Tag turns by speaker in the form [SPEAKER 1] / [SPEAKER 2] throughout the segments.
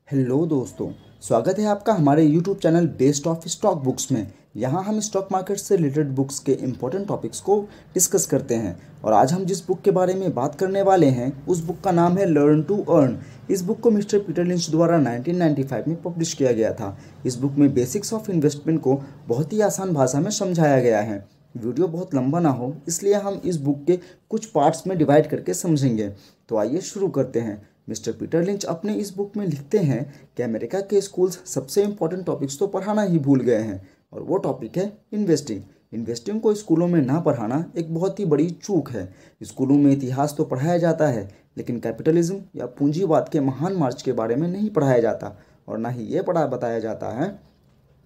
[SPEAKER 1] Hello दोस्तों, स्वागत है आपका हमारे YouTube channel best of stock books में। यहाँ हम स्टॉक मार्केट से रिलेटेड बुक्स के इम्पोर्टेंट टॉपिक्स को डिस्कस करते हैं। और आज हम जिस बुक के बारे में बात करने वाले हैं उस बुक का नाम है लर्न टू अर्न। इस बुक को मिस्टर पीटर लिंच द्वारा 1995 में पब्लिश किया गया था। इस बुक में बेसिक्स ऑफ इन्वेस्टमेंट को बहुत ही आसान भाषा में समझाया गया है। वीडियो बहुत लंबा ना हो इसलिए हम इस बुक के कुछ पार्ट्स में डिवाइड करके समझेंगे। तो आइए शुरू करते हैं। मिस्टर पीटर लिंच अपने इस बुक में लिखते हैं कि अमेरिका के स्कूल्स सबसे इम्पोर्टेंट टॉपिक्स तो पढ़ाना ही भूल गए हैं और वो टॉपिक है इन्वेस्टिंग। इन्वेस्टिंग को स्कूलों में ना पढ़ाना एक बहुत ही बड़ी चूक है। स्कूलों में इतिहास तो पढ़ाया जाता है लेकिन कैपिटलिज्म या पूंजीवाद के महान मार्च के बारे में नहीं पढ़ाया जाता। और ना ही ये बताया जाता है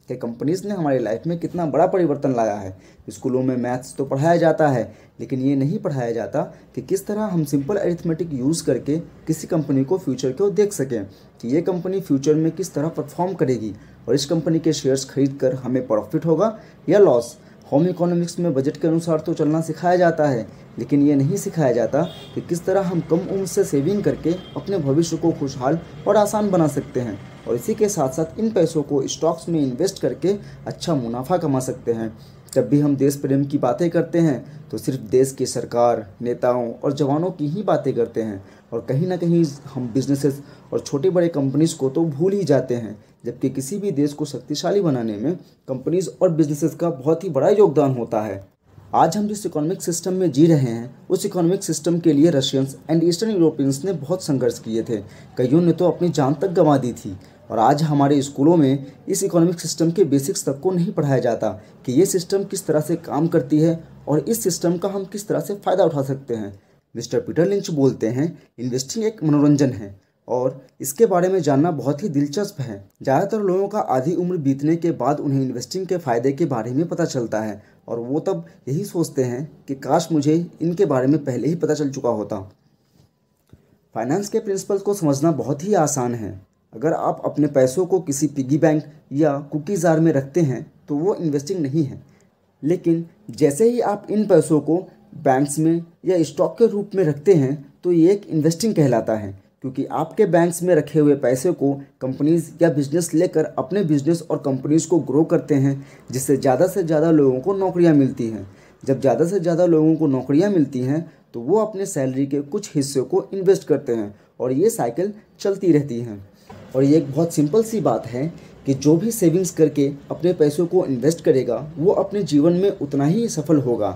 [SPEAKER 1] कि कंपनीज ने हमारी लाइफ में कितना बड़ा परिवर्तन लाया है। स्कूलों में मैथ्स तो पढ़ाया जाता है लेकिन ये नहीं पढ़ाया जाता कि किस तरह हम सिंपल अरिथमेटिक यूज़ करके किसी कंपनी को फ्यूचर को देख सकें कि ये कंपनी फ्यूचर में किस तरह परफॉर्म करेगी और इस कंपनी के शेयर्स खरीद कर हमें प्रॉफिट होगा या लॉस। होम इकोनॉमिक्स में बजट के अनुसार तो चलना सिखाया जाता है लेकिन ये नहीं सिखाया जाता कि किस तरह हम कम उम्र से सेविंग करके अपने भविष्य को खुशहाल और आसान बना सकते हैं और इसी के साथ साथ इन पैसों को स्टॉक्स में इन्वेस्ट करके अच्छा मुनाफा कमा सकते हैं। जब भी हम देश प्रेम की बातें करते हैं तो सिर्फ देश की सरकार, नेताओं और जवानों की ही बातें करते हैं और कहीं ना कहीं हम बिजनेसेस और छोटे बड़े कंपनीज को तो भूल ही जाते हैं। जबकि किसी भी देश को शक्तिशाली बनाने में कंपनीज और बिजनेसेस का बहुत ही बड़ा योगदान होता है। आज हम जिस इकोनॉमिक सिस्टम में जी रहे हैं उस इकोनॉमिक सिस्टम के लिए रशियंस एंड ईस्टर्न यूरोपियंस ने बहुत संघर्ष किए थे। कईयों ने तो अपनी जान तक गंवा दी थी। और आज हमारे स्कूलों में इस इकोनॉमिक सिस्टम के बेसिक्स तक को नहीं पढ़ाया जाता कि ये सिस्टम किस तरह से काम करती है और इस सिस्टम का हम किस तरह से फ़ायदा उठा सकते हैं। मिस्टर पीटर लिंच बोलते हैं इन्वेस्टिंग एक मनोरंजन है और इसके बारे में जानना बहुत ही दिलचस्प है। ज़्यादातर लोगों का आधी उम्र बीतने के बाद उन्हें इन्वेस्टिंग के फ़ायदे के बारे में पता चलता है और वो तब यही सोचते हैं कि काश मुझे इनके बारे में पहले ही पता चल चुका होता। फाइनेंस के प्रिंसिपल्स को समझना बहुत ही आसान है। अगर आप अपने पैसों को किसी पिगी बैंक या कुकी जार में रखते हैं तो वो इन्वेस्टिंग नहीं है। लेकिन जैसे ही आप इन पैसों को बैंक्स में या स्टॉक के रूप में रखते हैं तो ये एक इन्वेस्टिंग कहलाता है, क्योंकि आपके बैंक्स में रखे हुए पैसे को कंपनीज या बिजनेस लेकर अपने बिजनेस और कंपनीज को ग्रो करते हैं जिससे ज़्यादा से ज़्यादा लोगों को नौकरियां मिलती हैं। जब ज़्यादा से ज़्यादा लोगों को नौकरियां मिलती हैं तो वो अपने सैलरी के कुछ हिस्से को इन्वेस्ट करते हैं और ये साइकिल चलती रहती है। और ये एक बहुत सिंपल सी बात है कि जो भी सेविंग्स करके अपने पैसों को इन्वेस्ट करेगा वो अपने जीवन में उतना ही सफल होगा।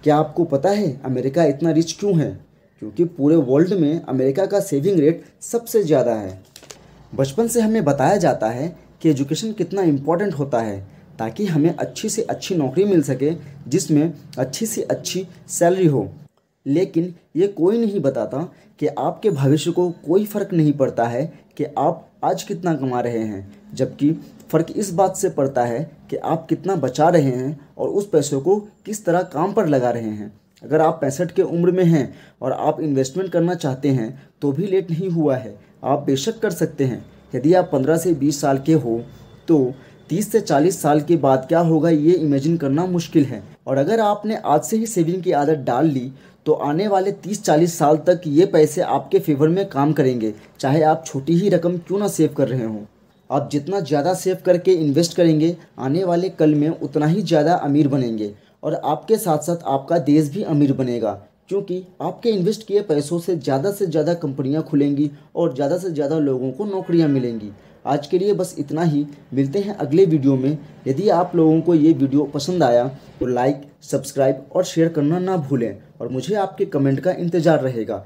[SPEAKER 1] क्या आपको पता है अमेरिका इतना रिच क्यों है? क्योंकि पूरे वर्ल्ड में अमेरिका का सेविंग रेट सबसे ज़्यादा है। बचपन से हमें बताया जाता है कि एजुकेशन कितना इम्पोर्टेंट होता है ताकि हमें अच्छी से अच्छी नौकरी मिल सके जिसमें अच्छी से अच्छी सैलरी हो। लेकिन ये कोई नहीं बताता कि आपके भविष्य को कोई फ़र्क नहीं पड़ता है कि आप आज कितना कमा रहे हैं, जबकि फ़र्क इस बात से पड़ता है कि आप कितना बचा रहे हैं और उस पैसों को किस तरह काम पर लगा रहे हैं। अगर आप 65 के उम्र में हैं और आप इन्वेस्टमेंट करना चाहते हैं तो भी लेट नहीं हुआ है, आप बेशक कर सकते हैं। यदि आप 15 से 20 साल के हो तो 30 से 40 साल के बाद क्या होगा ये इमेजिन करना मुश्किल है। और अगर आपने आज से ही सेविंग की आदत डाल ली तो आने वाले 30-40 साल तक ये पैसे आपके फेवर में काम करेंगे, चाहे आप छोटी ही रकम क्यों ना सेव कर रहे हों। आप जितना ज़्यादा सेव करके इन्वेस्ट करेंगे आने वाले कल में उतना ही ज़्यादा अमीर बनेंगे और आपके साथ साथ आपका देश भी अमीर बनेगा, क्योंकि आपके इन्वेस्ट किए पैसों से ज़्यादा कंपनियां खुलेंगी और ज़्यादा से ज़्यादा लोगों को नौकरियां मिलेंगी। आज के लिए बस इतना ही, मिलते हैं अगले वीडियो में। यदि आप लोगों को ये वीडियो पसंद आया तो लाइक, सब्सक्राइब और शेयर करना ना भूलें और मुझे आपके कमेंट का इंतज़ार रहेगा।